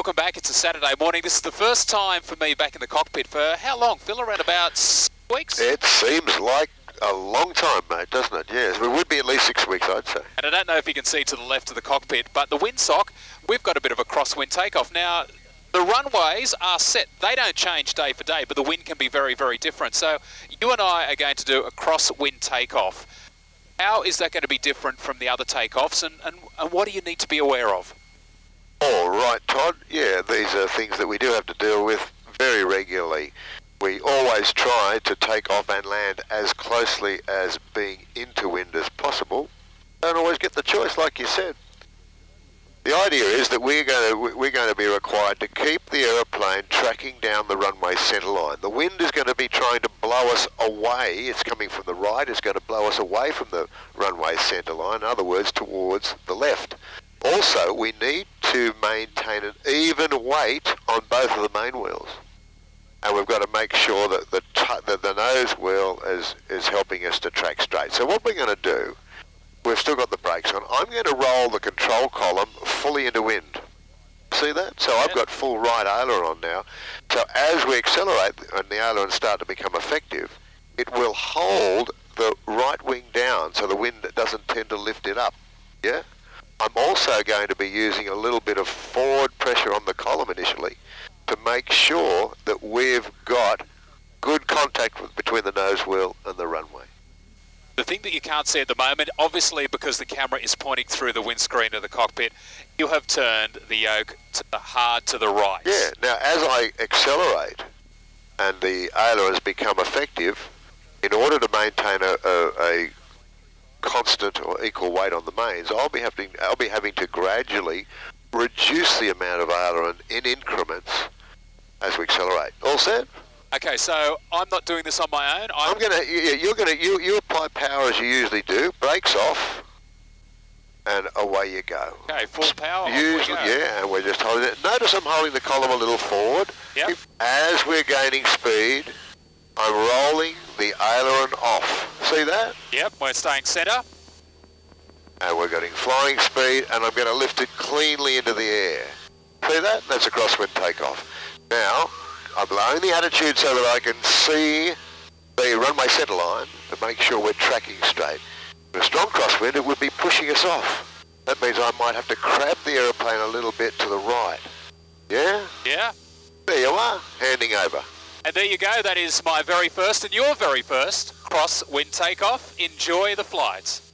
welcome back. It's a Saturday morning. This is the first time for me back in the cockpit for how long, Phil? Around about 6 weeks? It seems like a long time, mate, doesn't it? Yes, it would be at least 6 weeks, I'd say. And I don't know if you can see to the left of the cockpit, but the windsock, we've got a bit of a crosswind takeoff. Now, the runways are set. They don't change day for day, but the wind can be very, very different. So you and I are going to do a crosswind takeoff. How is that going to be different from the other takeoffs, and what do you need to be aware of? All right, Todd. Yeah, these are things that we do have to deal with very regularly. We always try to take off and land as closely as being into wind as possible. Don't always get the choice, like you said. The idea is that we're going to be required to keep the aeroplane tracking down the runway centre line. The wind is going to be trying to blow us away. It's coming from the right. It's going to blow us away from the runway centre line. In other words, towards the left. Also, we need to maintain an even weight on both of the main wheels. And we've got to make sure that the nose wheel is helping us to track straight. So what we're going to do, we've still got the brakes on. I'm going to roll the control column fully into wind. See that? So I've got full right aileron on now. So as we accelerate and the ailerons start to become effective, it will hold the right wing down so the wind doesn't tend to lift it up. Yeah? I'm also going to be using a little bit of forward pressure on the column initially to make sure that we've got good contact between the nose wheel and the runway. The thing that you can't see at the moment, obviously because the camera is pointing through the windscreen of the cockpit, you have turned the yoke hard to the right. Yeah, now as I accelerate and the ailerons become effective, in order to maintain a constant or equal weight on the mains, I'll be having to gradually reduce the amount of aileron in increments as we accelerate. All set? Okay, so I'm not doing this on my own. You apply power as you usually do. Brakes off, and away you go. Okay, full power. Usually, yeah, and we're just holding it. Notice I'm holding the column a little forward. Yep. As we're gaining speed, I'm rolling the aileron off. See that? Yep, we're staying centre. And we're getting flying speed, and I'm going to lift it cleanly into the air. See that? That's a crosswind takeoff. Now, I'm lowering the attitude so that I can see the runway centre line to make sure we're tracking straight. With a strong crosswind, it would be pushing us off. That means I might have to crab the aeroplane a little bit to the right. Yeah? Yeah. There you are, handing over. And there you go. That is my very first and your very first crosswind takeoff. Enjoy the flights.